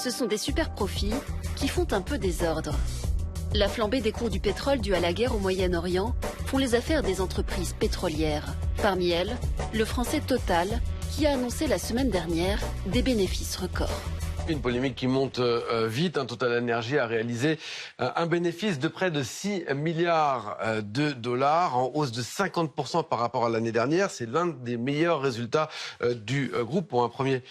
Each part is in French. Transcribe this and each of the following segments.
Ce sont des super profits qui font un peu désordre. La flambée des cours du pétrole due à la guerre au Moyen-Orient font les affaires des entreprises pétrolières. Parmi elles, le français Total, qui a annoncé la semaine dernière des bénéfices records. Une polémique qui monte vite. Total Energy a réalisé un bénéfice de près de 6 milliards de dollars, en hausse de 50% par rapport à l'année dernière. C'est l'un des meilleurs résultats du groupe pour un premier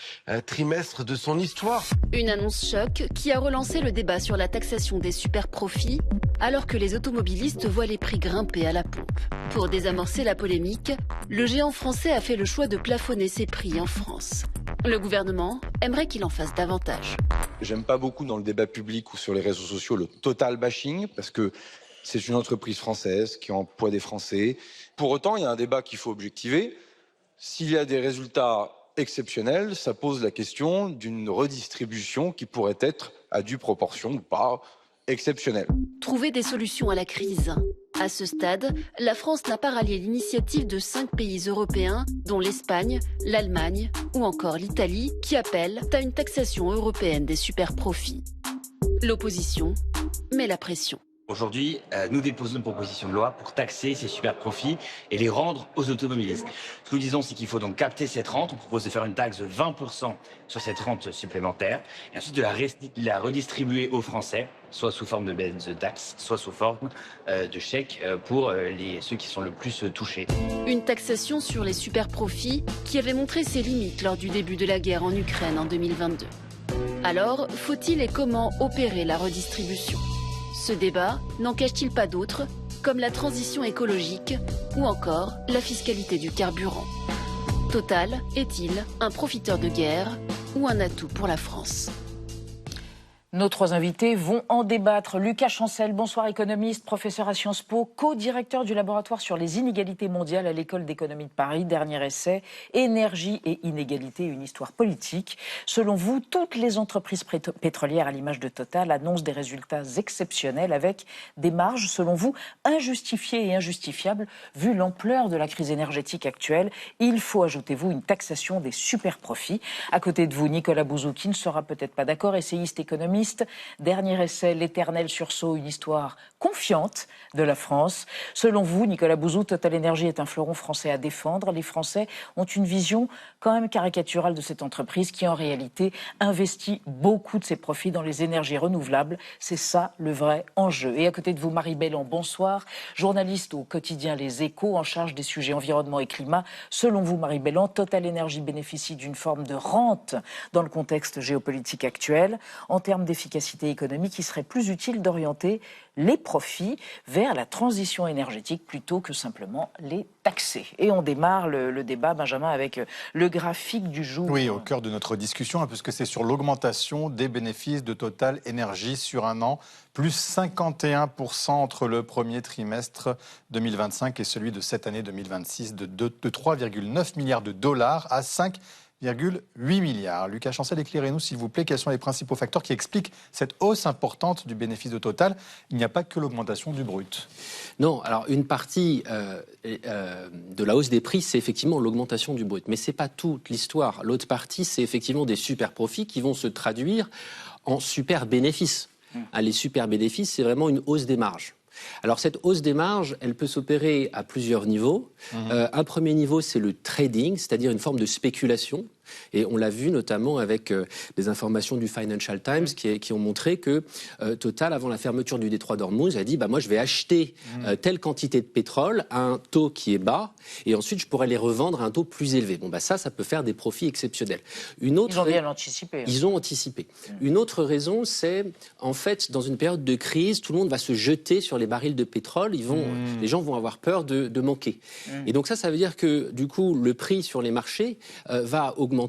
trimestre de son histoire. Une annonce choc qui a relancé le débat sur la taxation des super profits, alors que les automobilistes voient les prix grimper à la pompe. Pour désamorcer la polémique, le géant français a fait le choix de plafonner ses prix en France. Le gouvernement aimerait qu'il en fasse davantage. J'aime pas beaucoup dans le débat public ou sur les réseaux sociaux le total bashing, parce que c'est une entreprise française qui emploie des Français. Pour autant, il y a un débat qu'il faut objectiver. S'il y a des résultats exceptionnels, ça pose la question d'une redistribution qui pourrait être à due proportion ou pas exceptionnelle. Trouver des solutions à la crise. À ce stade, la France n'a pas rallié l'initiative de 5 pays européens, dont l'Espagne, l'Allemagne ou encore l'Italie, qui appellent à une taxation européenne des super-profits. L'opposition met la pression. Aujourd'hui, nous déposons une proposition de loi pour taxer ces super profits et les rendre aux automobilistes. Ce que nous disons, c'est qu'il faut donc capter cette rente. On propose de faire une taxe de 20% sur cette rente supplémentaire et ensuite de la redistribuer aux Français, soit sous forme de baisse de taxes, soit sous forme de chèques pour ceux qui sont le plus touchés. Une taxation sur les super profits qui avait montré ses limites lors du début de la guerre en Ukraine en 2022. Alors, faut-il et comment opérer la redistribution ? Ce débat n'en cache-t-il pas d'autres, comme la transition écologique ou encore la fiscalité du carburant? Total est-il un profiteur de guerre ou un atout pour la France? Nos trois invités vont en débattre. Lucas Chancel, bonsoir, économiste, professeur à Sciences Po, co-directeur du laboratoire sur les inégalités mondiales à l'École d'économie de Paris. Dernier essai, Énergie et inégalité, une histoire politique. Selon vous, toutes les entreprises pétrolières, à l'image de Total, annoncent des résultats exceptionnels avec des marges, selon vous, injustifiées et injustifiables vu l'ampleur de la crise énergétique actuelle. Il faut, ajoutez-vous, une taxation des super-profits. À côté de vous, Nicolas Bouzou, qui ne sera peut-être pas d'accord, essayiste économiste. Dernier essai, l'éternel sursaut, une histoire confiante de la France. Selon vous, Nicolas Bouzou, Total Energy est un fleuron français à défendre. Les Français ont une vision quand même caricaturale de cette entreprise qui, en réalité, investit beaucoup de ses profits dans les énergies renouvelables. C'est ça le vrai enjeu. Et à côté de vous, Marie Bellan, bonsoir, journaliste au quotidien Les Échos, en charge des sujets environnement et climat. Selon vous, Marie Bellan, Total Energy bénéficie d'une forme de rente dans le contexte géopolitique actuel. En termes d'efficacité économique, il serait plus utile d'orienter les profits vers la transition énergétique plutôt que simplement les taxer. Et on démarre le débat, Benjamin, avec le graphique du jour. Oui, au cœur de notre discussion, puisque c'est sur l'augmentation des bénéfices de Total Energy sur un an, plus 51% entre le premier trimestre 2025 et celui de cette année 2026, de 3,9 milliards de dollars à 5,8 milliards. Lucas Chancel, éclairez-nous s'il vous plaît, quels sont les principaux facteurs qui expliquent cette hausse importante du bénéfice de Total? Il n'y a pas que l'augmentation du brut. Non, alors une partie de la hausse des prix, c'est effectivement l'augmentation du brut. Mais ce n'est pas toute l'histoire. L'autre partie, c'est effectivement des super profits qui vont se traduire en super bénéfices. Les super bénéfices, c'est vraiment une hausse des marges. Alors cette hausse des marges, elle peut s'opérer à plusieurs niveaux. Un premier niveau, c'est le trading, c'est-à-dire une forme de spéculation. Et on l'a vu notamment avec des informations du Financial Times qui ont montré que Total, avant la fermeture du détroit d'Ormuz, a dit moi je vais acheter telle quantité de pétrole à un taux qui est bas et ensuite je pourrais les revendre à un taux plus élevé. Ça peut faire des profits exceptionnels. Ils ont bien anticipé. Ils ont anticipé. Une autre raison, c'est en fait dans une période de crise, tout le monde va se jeter sur les barils de pétrole. Les gens vont avoir peur de manquer. Et donc ça veut dire que du coup le prix sur les marchés va augmenter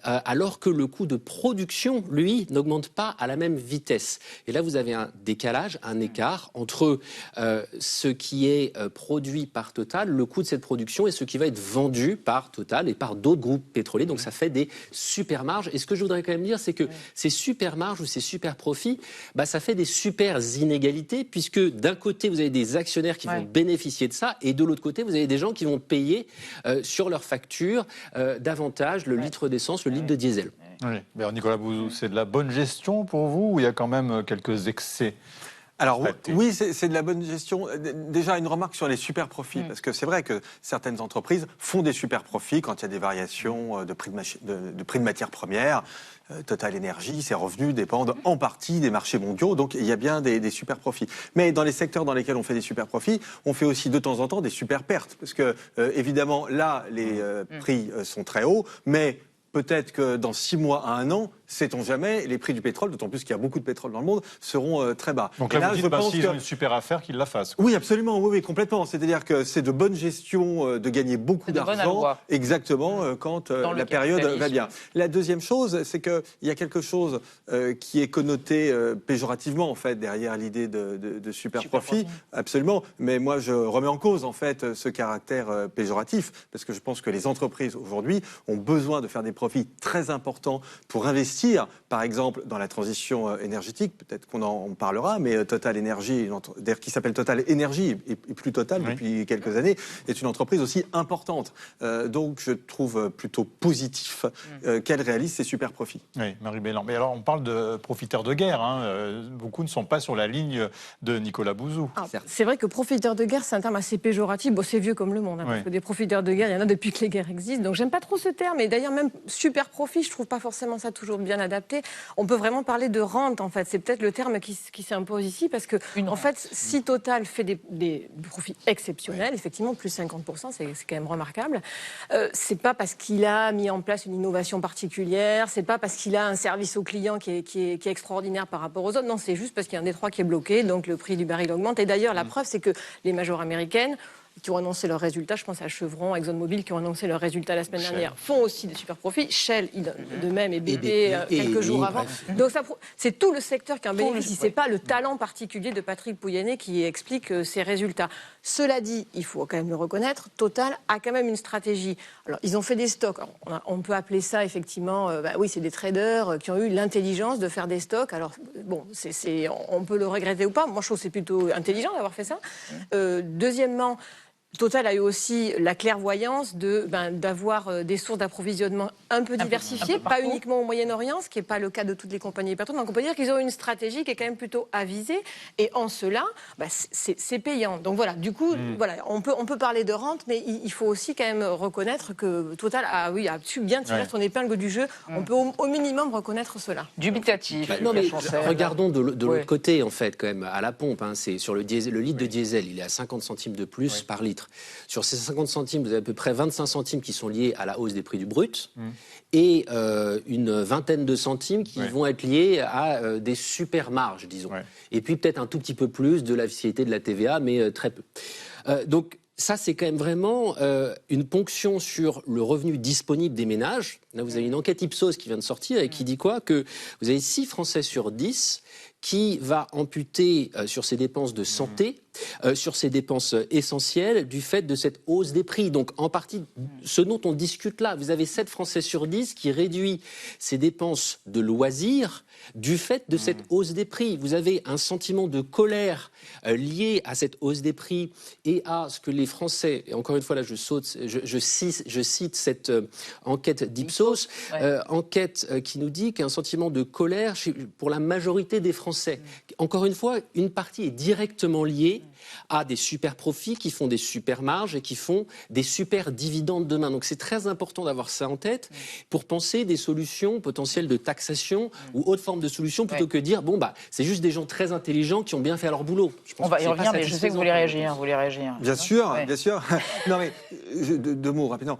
alors que le coût de production, lui, n'augmente pas à la même vitesse. Et là, vous avez un décalage, un écart entre ce qui est produit par Total, le coût de cette production, et ce qui va être vendu par Total et par d'autres groupes pétroliers. Donc ça fait des super marges. Et ce que je voudrais quand même dire, c'est que ces super marges ou ces super profits, ça fait des super inégalités, puisque d'un côté, vous avez des actionnaires qui vont bénéficier de ça, et de l'autre côté, vous avez des gens qui vont payer sur leur facture davantage le litre litre d'essence, le litre de diesel. Oui. Mais alors, Nicolas Bouzou, c'est de la bonne gestion pour vous ou il y a quand même quelques excès? Alors oui, c'est de la bonne gestion. Déjà, une remarque sur les super profits, parce que c'est vrai que certaines entreprises font des super profits quand il y a des variations de prix de matières premières. Total Energy, ses revenus dépendent en partie des marchés mondiaux, donc il y a bien des super profits. Mais dans les secteurs dans lesquels on fait des super profits, on fait aussi de temps en temps des super pertes, parce que évidemment là, les prix sont très hauts, mais peut-être que dans 6 mois à 1 an, sait-on jamais, les prix du pétrole, d'autant plus qu'il y a beaucoup de pétrole dans le monde, seront très bas. Donc là, vous dites, s'ils ont une super affaire, qu'ils la fassent. Oui, absolument, oui, complètement. C'est-à-dire que c'est de bonne gestion de gagner beaucoup d'argent, exactement, quand la période va bien. La deuxième chose, c'est qu'il y a quelque chose qui est connoté péjorativement, en fait, derrière l'idée de super profit. Absolument. Mais moi, je remets en cause, en fait, ce caractère péjoratif, parce que je pense que les entreprises, aujourd'hui, ont besoin de faire des profits très importants pour investir, par exemple, dans la transition énergétique, peut-être qu'on en parlera, mais Total Energy, d'ailleurs qui s'appelle Total Energy et plus Total depuis quelques années, est une entreprise aussi importante. Donc je trouve plutôt positif qu'elle réalise ses super profits. Oui, Marie Bélan. Mais alors on parle de profiteurs de guerre. Beaucoup ne sont pas sur la ligne de Nicolas Bouzou. C'est vrai que profiteurs de guerre, c'est un terme assez péjoratif. Bon, c'est vieux comme le monde, parce que des profiteurs de guerre, il y en a depuis que les guerres existent. Donc j'aime pas trop ce terme. Et d'ailleurs, même super profit, je trouve pas forcément ça toujours bien adapté. On peut vraiment parler de rente, en fait. C'est peut-être le terme qui s'impose ici, parce que, en fait, si Total fait des profits exceptionnels, effectivement, plus 50%, c'est quand même remarquable. C'est pas parce qu'il a mis en place une innovation particulière, c'est pas parce qu'il a un service au client qui est extraordinaire par rapport aux autres. Non, c'est juste parce qu'il y a un détroit qui est bloqué, donc le prix du baril augmente. Et d'ailleurs, la preuve, c'est que les majors américaines qui ont annoncé leurs résultats, je pense à Chevron, ExxonMobil, qui ont annoncé leurs résultats la semaine dernière, font aussi des super profits. Shell, de même, et BP, quelques jours avant. Donc c'est tout le secteur qui en bénéficie. C'est pas le talent particulier de Patrick Pouyanné qui explique ces résultats. Cela dit, il faut quand même le reconnaître, Total a quand même une stratégie. Alors, ils ont fait des stocks. Alors, on peut appeler ça, effectivement, oui, c'est des traders qui ont eu l'intelligence de faire des stocks. Alors, bon, on peut le regretter ou pas. Moi, je trouve que c'est plutôt intelligent d'avoir fait ça. Deuxièmement, Total a eu aussi la clairvoyance d'avoir des sources d'approvisionnement un peu diversifiées, pas uniquement au Moyen-Orient, ce qui n'est pas le cas de toutes les compagnies pétrolières. Donc on peut dire qu'ils ont une stratégie qui est quand même plutôt avisée, et en cela, c'est payant. Donc voilà, du coup, voilà, on peut parler de rente, mais il faut aussi quand même reconnaître que Total a su bien tirer son épingle du jeu. On peut au minimum reconnaître cela. Dubitatif. Non, mais regardons de l'autre côté, en fait, quand même, à la pompe. C'est sur le diesel, le litre de diesel, il est à 50 centimes de plus par litre. Sur ces 50 centimes, vous avez à peu près 25 centimes qui sont liés à la hausse des prix du brut et une vingtaine de centimes qui vont être liés à des super marges, disons. Et puis peut-être un tout petit peu plus de la fiscalité de la TVA, mais très peu. Donc ça, c'est quand même vraiment une ponction sur le revenu disponible des ménages. Là, vous avez une enquête Ipsos qui vient de sortir et qui dit quoi ? Que vous avez 6 Français sur 10 qui va amputer sur ses dépenses de santé, sur ses dépenses essentielles, du fait de cette hausse des prix. Donc, en partie, ce dont on discute là, vous avez 7 Français sur 10 qui réduit ses dépenses de loisirs du fait de cette hausse des prix. Vous avez un sentiment de colère lié à cette hausse des prix et à ce que les Français, et encore une fois là je cite cette enquête d'Ipsos, enquête qui nous dit qu'il y a un sentiment de colère pour la majorité des Français. Encore une fois, une partie est directement liée à des super profits qui font des super marges et qui font des super dividendes demain. Donc c'est très important d'avoir ça en tête pour penser des solutions potentielles de taxation ou autre forme de solution plutôt que de dire c'est juste des gens très intelligents qui ont bien fait leur boulot. On va y revenir, mais je sais que vous voulez réagir. Bien sûr, bien sûr. Non mais deux mots rapidement.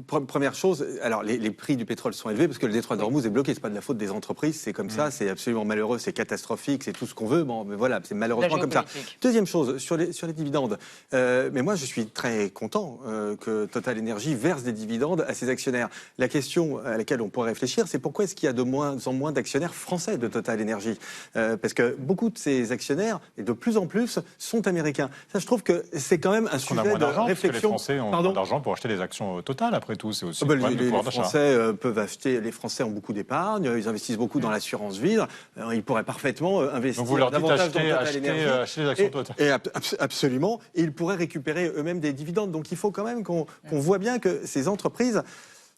Première chose, alors les prix du pétrole sont élevés parce que le détroit d'Ormuz est bloqué. C'est pas de la faute des entreprises, c'est comme ça, c'est absolument malheureux, c'est catastrophique, c'est tout ce qu'on veut. Bon, mais voilà, c'est malheureusement comme ça. Deuxième chose, sur les dividendes. Mais moi, je suis très content que Total Energy verse des dividendes à ses actionnaires. La question à laquelle on pourrait réfléchir, c'est pourquoi est-ce qu'il y a de moins en moins d'actionnaires français de Total Energy ? Parce que beaucoup de ces actionnaires, et de plus en plus, sont américains. Ça, je trouve que c'est quand même un sujet de réflexion. Les Français ont moins d'argent pour acheter des actions Total, après tout. C'est aussi Les Français ont beaucoup d'épargne, ils investissent beaucoup dans l'assurance vie. Ils pourraient parfaitement investir davantage dans Total Energy. Acheter des actions Total. Absolument. Et ils pourraient récupérer eux-mêmes des dividendes. Donc il faut quand même qu'on voit bien que ces entreprises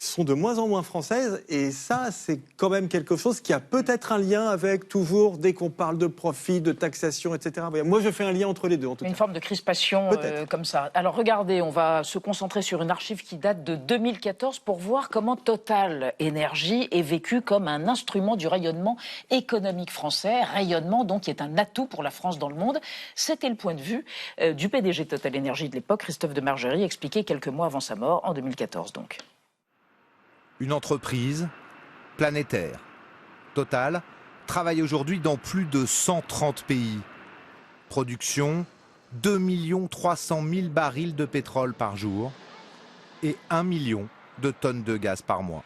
sont de moins en moins françaises, et ça, c'est quand même quelque chose qui a peut-être un lien avec, toujours, dès qu'on parle de profit, de taxation, etc. Moi, je fais un lien entre les deux, en tout cas. Une forme de crispation comme ça. Alors, regardez, on va se concentrer sur une archive qui date de 2014 pour voir comment Total Énergie est vécu comme un instrument du rayonnement économique français, rayonnement donc qui est un atout pour la France dans le monde. C'était le point de vue du PDG de Total Énergie de l'époque, Christophe de Margerie, expliqué quelques mois avant sa mort, en 2014 donc. Une entreprise planétaire. Total travaille aujourd'hui dans plus de 130 pays. Production 2 300 000 barils de pétrole par jour et 1 million de tonnes de gaz par mois.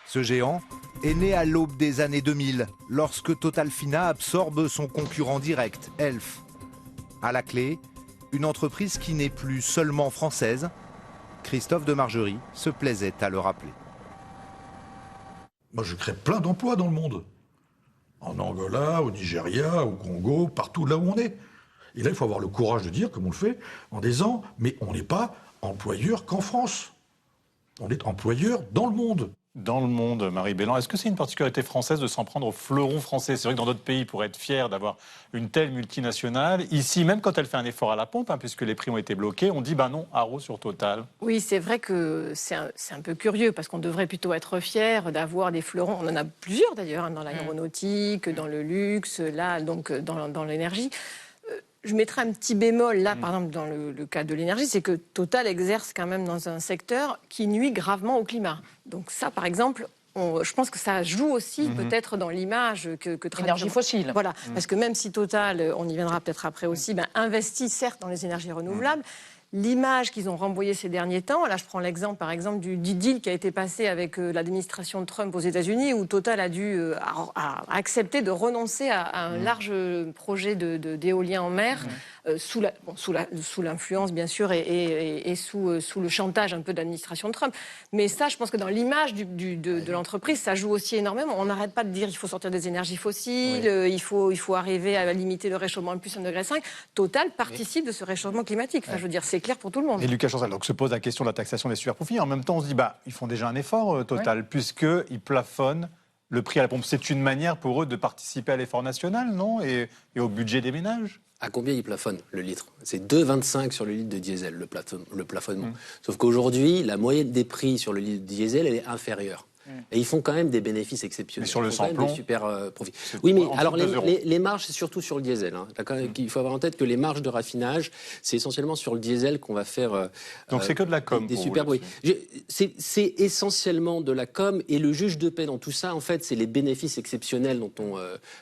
Ce géant est né à l'aube des années 2000, lorsque Total-Fina absorbe son concurrent direct, Elf. À la clé, une entreprise qui n'est plus seulement française. Christophe de Margerie se plaisait à le rappeler. Moi, je crée plein d'emplois dans le monde. En Angola, au Nigeria, au Congo, partout là où on est. Et là, il faut avoir le courage de dire, comme on le fait, en disant, mais on n'est pas employeur qu'en France. On est employeur dans le monde. Dans le monde, Marie Bélan, est-ce que c'est une particularité française de s'en prendre au fleuron français? C'est vrai que dans d'autres pays, pour être fier d'avoir une telle multinationale, ici, même quand elle fait un effort à la pompe, puisque les prix ont été bloqués, on dit non, haro sur Total. Oui, c'est vrai que c'est un peu curieux, parce qu'on devrait plutôt être fier d'avoir des fleurons. On en a plusieurs d'ailleurs, dans l'aéronautique, dans le luxe, là, donc dans l'énergie. Je mettrais un petit bémol là, par exemple, dans le cas de l'énergie, c'est que Total exerce quand même dans un secteur qui nuit gravement au climat. Donc ça, par exemple, je pense que ça joue aussi peut-être dans l'image que l'énergie fossile. Voilà, parce que même si Total, on y viendra peut-être après aussi, investit certes dans les énergies renouvelables, l'image qu'ils ont renvoyée ces derniers temps, là je prends l'exemple par exemple du deal qui a été passé avec l'administration de Trump aux États-Unis, où Total a dû accepter de renoncer à un large projet d'éolien en mer, sous l'influence bien sûr et sous le chantage un peu de l'administration de Trump. Mais ça, je pense que dans l'image de l'entreprise, ça joue aussi énormément. On n'arrête pas de dire qu'il faut sortir des énergies fossiles, il faut arriver à limiter le réchauffement à plus 1,5 degré. Total participe de ce réchauffement climatique. Enfin, je veux dire, c'est clair pour tout le monde. Et Lucas Chancel, donc se pose la question de la taxation des superprofits. En même temps, on se dit, ils font déjà un effort, Total, puisqu'ils plafonnent le prix à la pompe. C'est une manière pour eux de participer à l'effort national, non, et au budget des ménages. À combien ils plafonnent le litre? C'est 2,25 sur le litre de diesel, le plafonnement. Sauf qu'aujourd'hui, la moyenne des prix sur le litre de diesel, elle est inférieure. Et ils font quand même des bénéfices exceptionnels. Mais sur le samplon, des super profits. Oui, mais alors les marges, c'est surtout sur le diesel. Il faut avoir en tête que les marges de raffinage, c'est essentiellement sur le diesel qu'on va faire. Donc c'est que de la com. Des super profits. C'est essentiellement de la com, et le juge de paix dans tout ça, en fait, c'est les bénéfices exceptionnels dont on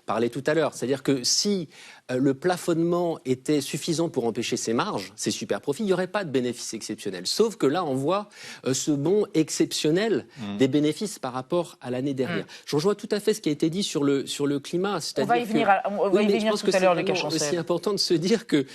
parlait tout à l'heure. C'est-à-dire que si le plafonnement était suffisant pour empêcher ces marges, ces super profits, il n'y aurait pas de bénéfices exceptionnels. Sauf que là, on voit ce bond exceptionnel des bénéfices par rapport à l'année dernière. Je rejoins tout à fait ce qui a été dit sur le climat. On va y venir tout à l'heure, Lucas Chancel. C'est important de se dire que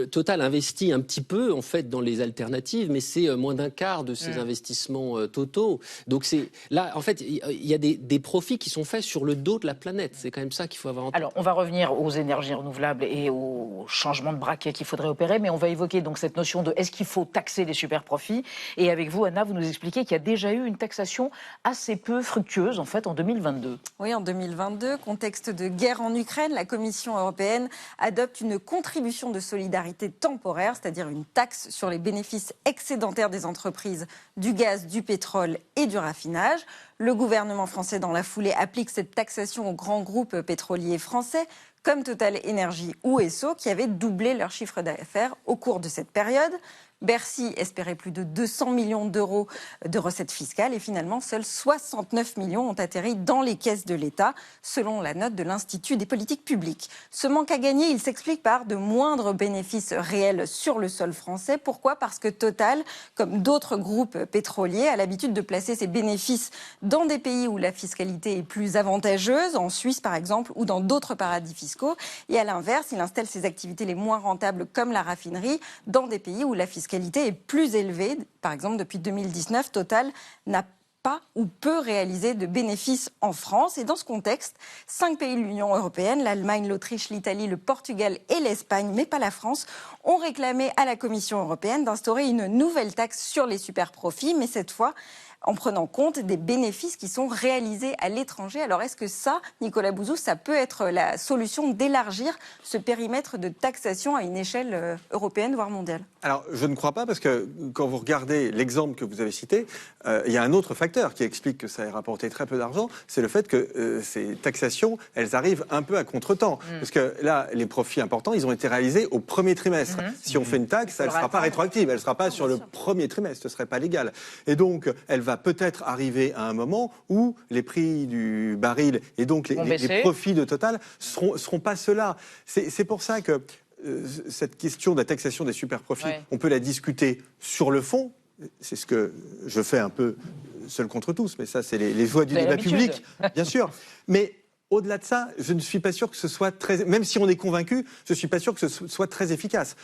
Total investit un petit peu en fait dans les alternatives, mais c'est moins d'un quart de ses investissements totaux. Donc là, en fait, il y a des profits qui sont faits sur le dos de la planète. C'est quand même ça qu'il faut avoir en tête. Alors, on va revenir aux énergies renouvelables et au changement de braquet qu'il faudrait opérer, mais on va évoquer donc cette notion de est-ce qu'il faut taxer les super profits. Et avec vous, Anna, vous nous expliquez qu'il y a déjà eu une taxation assez peu fructueuse en fait en 2022. Oui, en 2022, contexte de guerre en Ukraine, la Commission européenne adopte une contribution de solidarité temporaire, c'est-à-dire une taxe sur les bénéfices excédentaires des entreprises du gaz, du pétrole et du raffinage. Le gouvernement français, dans la foulée, applique cette taxation aux grands groupes pétroliers français, comme Total Énergie ou Esso, qui avaient doublé leur chiffre d'affaires au cours de cette période. Bercy espérait plus de 200 millions d'euros de recettes fiscales et finalement, seuls 69 millions ont atterri dans les caisses de l'État, selon la note de l'Institut des politiques publiques. Ce manque à gagner, il s'explique par de moindres bénéfices réels sur le sol français. Pourquoi ? Parce que Total, comme d'autres groupes pétroliers, a l'habitude de placer ses bénéfices dans des pays où la fiscalité est plus avantageuse, en Suisse par exemple, ou dans d'autres paradis fiscaux. Et à l'inverse, il installe ses activités les moins rentables, comme la raffinerie, dans des pays où la fiscalité est plus élevée. Par exemple, depuis 2019, Total n'a pas ou peu réalisé de bénéfices en France. Et dans ce contexte, 5 pays de l'Union européenne, l'Allemagne, l'Autriche, l'Italie, le Portugal et l'Espagne, mais pas la France, ont réclamé à la Commission européenne d'instaurer une nouvelle taxe sur les superprofits, mais cette fois en prenant compte des bénéfices qui sont réalisés à l'étranger. Alors est-ce que ça, Nicolas Bouzou, ça peut être la solution d'élargir ce périmètre de taxation à une échelle européenne, voire mondiale? Alors je ne crois pas, parce que quand vous regardez l'exemple que vous avez cité, il y a un autre facteur qui explique que ça ait rapporté très peu d'argent, c'est le fait que ces taxations, elles arrivent un peu à contre-temps. Parce que là, les profits importants, ils ont été réalisés au premier trimestre. Si on fait une taxe, elle ne sera pas rétroactive, elle ne sera pas sur le premier trimestre, ce ne serait pas légal. Et donc, elle va peut-être arriver à un moment où les prix du baril et donc les profits de Total seront pas ceux-là. C'est pour ça que cette question de la taxation des superprofits, on peut la discuter sur le fond. C'est ce que je fais un peu seul contre tous, mais ça, c'est les joies du débat public, bien sûr. Mais au-delà de ça, je ne suis pas sûr que ce soit très... Même si on est convaincu, je ne suis pas sûr que ce soit très efficace.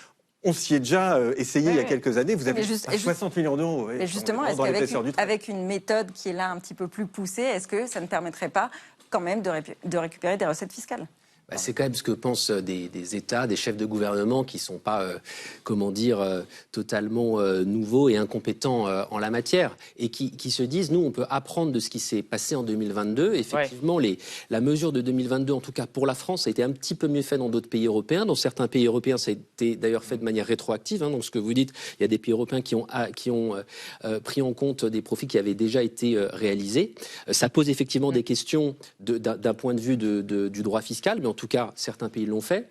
On s'y est déjà essayé il y a quelques années. Vous avez 60 millions d'euros. Mais justement, avec une méthode qui est là un petit peu plus poussée, est-ce que ça ne permettrait pas quand même de récupérer des recettes fiscales ? C'est quand même ce que pensent des États, des chefs de gouvernement qui ne sont pas, totalement nouveaux et incompétents en la matière et qui se disent, nous, on peut apprendre de ce qui s'est passé en 2022. Effectivement, la mesure de 2022, en tout cas pour la France, a été un petit peu mieux faite dans d'autres pays européens. Dans certains pays européens, ça a été d'ailleurs fait de manière rétroactive. Donc, ce que vous dites, il y a des pays européens qui ont pris en compte des profits qui avaient déjà été réalisés. Ça pose effectivement des questions d'un point de vue du droit fiscal, mais en tout cas, certains pays l'ont fait.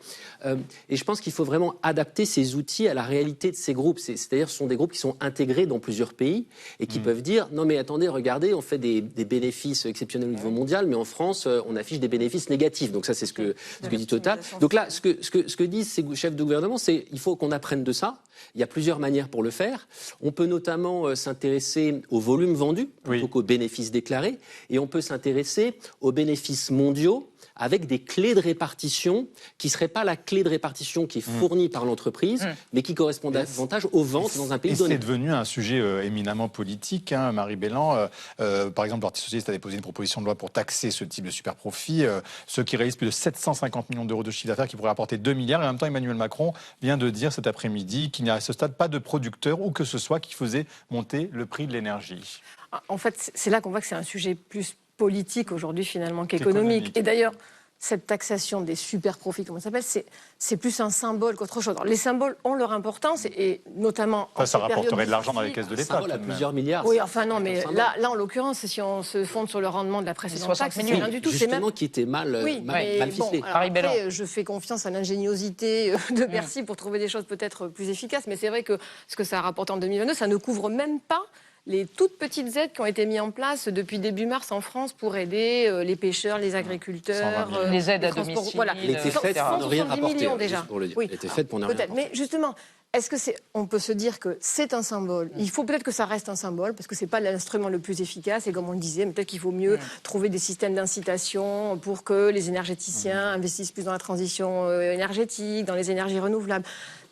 Et je pense qu'il faut vraiment adapter ces outils à la réalité de ces groupes. C'est-à-dire, ce sont des groupes qui sont intégrés dans plusieurs pays et qui peuvent dire, non mais attendez, regardez, on fait des bénéfices exceptionnels au niveau mondial, mais en France, on affiche des bénéfices négatifs. Donc ça, c'est ce que dit Total. Donc là, ce que disent ces chefs de gouvernement, c'est il faut qu'on apprenne de ça. Il y a plusieurs manières pour le faire. On peut notamment s'intéresser aux volumes vendus plutôt qu'aux bénéfices déclarés. Et on peut s'intéresser aux bénéfices mondiaux avec des clés de répartition qui ne seraient pas la clé de répartition qui est fournie par l'entreprise, mais qui correspond davantage aux ventes dans un pays donné. C'est devenu un sujet éminemment politique, Marie Bellan. Par exemple, le Parti socialiste a déposé une proposition de loi pour taxer ce type de super-profit. Ceux qui réalisent plus de 750 millions d'euros de chiffre d'affaires qui pourraient rapporter 2 milliards. Et en même temps, Emmanuel Macron vient de dire cet après-midi qu'il n'y a à ce stade pas de producteur ou que ce soit qui faisait monter le prix de l'énergie. En fait, c'est là qu'on voit que c'est un sujet plus politique aujourd'hui finalement qu'économique. Et d'ailleurs, cette taxation des super profits, comment ça s'appelle, c'est plus un symbole qu'autre chose. Alors, les symboles ont leur importance et notamment ça rapporterait de l'argent dans les caisses de l'État. À plusieurs milliards. Oui, enfin non, mais là en l'occurrence, si on se fonde sur le rendement de la précédente taxe, c'est rien du tout. Justement, même... qui était mal ficelé. Après, je fais confiance à l'ingéniosité de Bercy pour trouver des choses peut-être plus efficaces, mais c'est vrai que ce que ça a rapporté en 2022, ça ne couvre même pas les toutes petites aides qui ont été mises en place depuis début mars en France pour aider les pêcheurs, les agriculteurs, les aides à domicile. Voilà. Elle était faite pour ne rien rapporter, déjà. Pour le dire. Elle était faite pour ne rien rapporter. Mais justement, est-ce que on peut se dire que c'est un symbole? Il faut peut-être que ça reste un symbole parce que c'est pas l'instrument le plus efficace et comme on le disait, peut-être qu'il vaut mieux trouver des systèmes d'incitation pour que les énergéticiens investissent plus dans la transition énergétique, dans les énergies renouvelables.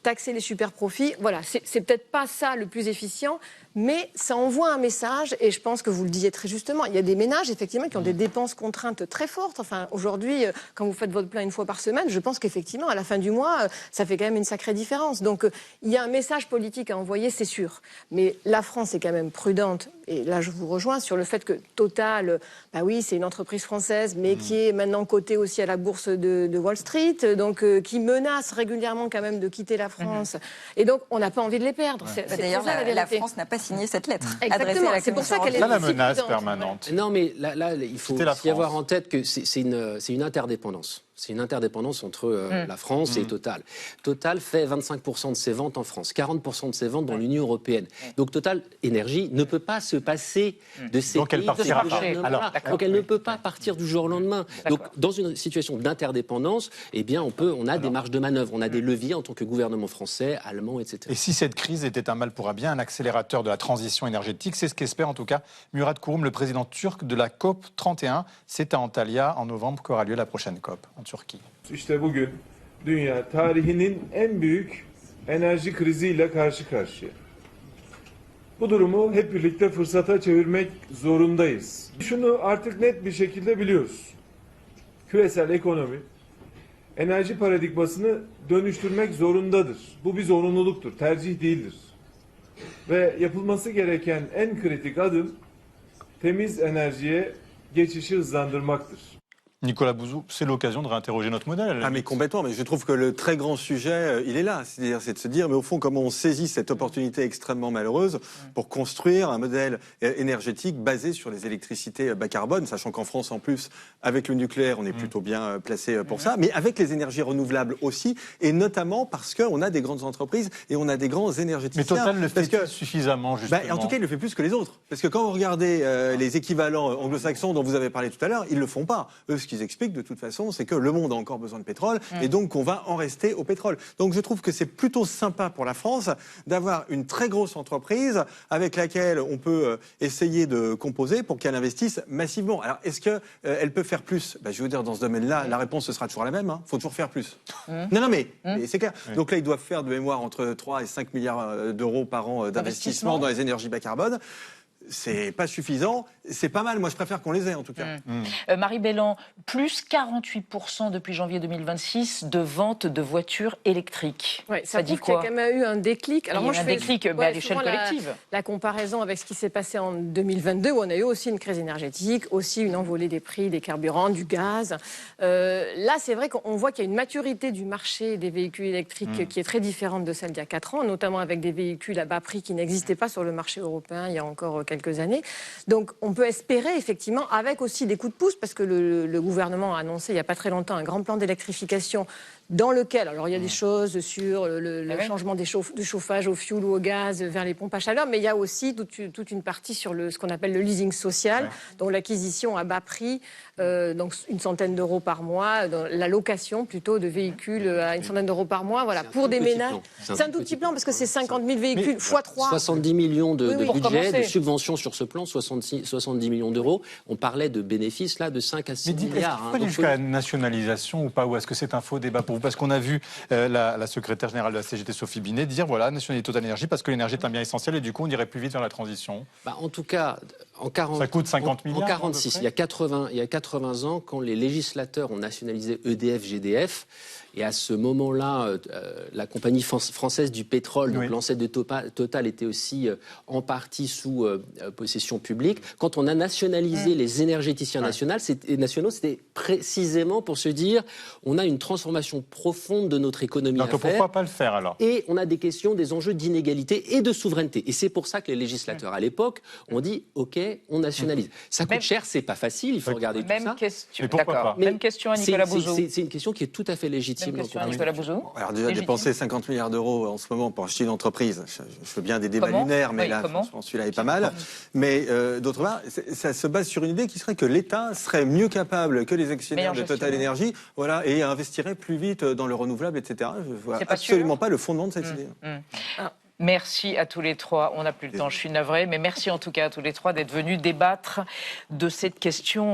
Taxer les super profits, voilà, c'est peut-être pas ça le plus efficient, mais ça envoie un message, et je pense que vous le disiez très justement, il y a des ménages, effectivement, qui ont des dépenses contraintes très fortes. Enfin, aujourd'hui, quand vous faites votre plein une fois par semaine, je pense qu'effectivement, à la fin du mois, ça fait quand même une sacrée différence. Donc, il y a un message politique à envoyer, c'est sûr. Mais la France est quand même prudente, et là, je vous rejoins sur le fait que Total, bah oui, c'est une entreprise française, mais qui est maintenant cotée aussi à la bourse de Wall Street, donc qui menace régulièrement quand même de quitter la France. Et donc, on n'a pas envy de les perdre. D'ailleurs, la France n'a pas signé cette lettre. Exactement, c'est pour ça qu'elle est la menace permanente. Non, mais là il faut y avoir en tête que c'est une interdépendance. C'est une interdépendance entre la France et Total. Total fait 25% de ses ventes en France, 40% de ses ventes dans l'Union européenne. Donc Total Énergie ne peut pas se passer de ces Donc elle partira pas. Donc elle ne peut pas partir du jour au lendemain. Donc dans une situation d'interdépendance, eh bien on a des marges de manœuvre, on a des leviers en tant que gouvernement français, allemand, etc. Et si cette crise était un mal pour un bien, un accélérateur de la transition énergétique, c'est ce qu'espère en tout cas Murat Kurum, le président turc de la COP 31. C'est à Antalya en novembre qu'aura lieu la prochaine COP. Turquie. İşte bugün dünya tarihinin en büyük enerji kriziyle karşı karşıya. Bu durumu hep birlikte fırsata çevirmek zorundayız. Şunu artık net bir şekilde biliyoruz. Küresel ekonomi enerji paradigmasını dönüştürmek zorundadır. Bu bir zorunluluktur, tercih değildir. Ve yapılması gereken en kritik adım temiz enerjiye geçişi hızlandırmaktır. Nicolas Bouzou, c'est l'occasion de réinterroger notre modèle. Ah mais complètement, mais je trouve que le très grand sujet, il est là. C'est-à-dire, c'est de se dire, mais au fond, comment on saisit cette opportunité extrêmement malheureuse pour construire un modèle énergétique basé sur les électricités bas carbone, sachant qu'en France, en plus, avec le nucléaire, on est plutôt bien placé pour ça, mais avec les énergies renouvelables aussi, et notamment parce qu'on a des grandes entreprises et on a des grands énergéticiens. Mais Total le fait suffisamment, justement. En tout cas, il le fait plus que les autres. Parce que quand vous regardez les équivalents anglo-saxons dont vous avez parlé tout à l'heure, ils le font pas. Eux, ce qu'ils expliquent de toute façon, c'est que le monde a encore besoin de pétrole et donc qu'on va en rester au pétrole. Donc je trouve que c'est plutôt sympa pour la France d'avoir une très grosse entreprise avec laquelle on peut essayer de composer pour qu'elle investisse massivement. Alors est-ce qu'elle peut faire plus? Je veux dire, dans ce domaine-là, la réponse ce sera toujours la même. Il faut toujours faire plus. Non, mais c'est clair. Donc là, ils doivent faire de mémoire entre 3 et 5 milliards d'euros par an d'investissement dans les énergies bas carbone. C'est pas suffisant, c'est pas mal. Moi, je préfère qu'on les ait, en tout cas. Marie Bellan, plus 48% depuis janvier 2026 de vente de voitures électriques. Ouais, ça dit quoi? Il y a quand même eu un déclic. Alors, moi, je fais un déclic à l'échelle collective. La comparaison avec ce qui s'est passé en 2022, où on a eu aussi une crise énergétique, aussi une envolée des prix des carburants, du gaz. Là, c'est vrai qu'on voit qu'il y a une maturité du marché des véhicules électriques qui est très différente de celle d'il y a 4 ans, notamment avec des véhicules à bas prix qui n'existaient pas sur le marché européen il y a encore quelques années. Donc on peut espérer effectivement, avec aussi des coups de pouce, parce que le gouvernement a annoncé il n'y a pas très longtemps un grand plan d'électrification dans lequel, alors il y a des choses sur le changement du chauffage au fioul ou au gaz vers les pompes à chaleur, mais il y a aussi toute une partie sur ce qu'on appelle le leasing social, dont l'acquisition à bas prix, donc une centaine d'euros par mois, la location plutôt de véhicules à une centaine d'euros par mois, voilà, pour des ménages. C'est un tout petit plan parce que c'est 50 000 véhicules x 3. 70 millions de budget, de subventions sur ce plan, 70 millions d'euros. On parlait de bénéfices là de 5 à 6 milliards. Est-ce qu'il faut aller jusqu'à la nationalisation ou pas? Ou est-ce que c'est un faux débat pour vous? Parce qu'on a vu la secrétaire générale de la CGT, Sophie Binet, dire voilà, nationaliser Total Énergie parce que l'énergie est un bien essentiel et du coup on irait plus vite vers la transition. En tout cas, ça coûte 50 milliards. En 46, il y a 80 ans, quand les législateurs ont nationalisé EDF, GDF, et à ce moment-là, la compagnie française du pétrole, donc l'ancêtre de Total, était aussi en partie sous possession publique. Quand on a nationalisé les énergéticiens nationaux, c'était précisément pour se dire on a une transformation profonde de notre économie à faire. Pourquoi pas le faire alors? Et on a des questions, des enjeux d'inégalité et de souveraineté. Et c'est pour ça que les législateurs à l'époque ont dit ok, on nationalise. Ça coûte cher, c'est pas facile, il faut regarder tout ça. Question. D'accord. Même question à Nicolas Bouzou. C'est une question qui est tout à fait légitime. Même question à Nicolas Bouzou. Alors déjà, dépenser 50 milliards d'euros en ce moment pour acheter une entreprise, je veux bien des débats lunaires, mais là, franchement, celui-là est pas mal. Mais d'autre part, ça se base sur une idée qui serait que l'État serait mieux capable que les actionnaires de Total Énergie, voilà, et investirait plus vite dans le renouvelable, etc. Je ne vois absolument pas le fondement de cette idée. Merci à tous les trois. On n'a plus le temps, je suis navrée, mais merci en tout cas à tous les trois d'être venus débattre de cette question.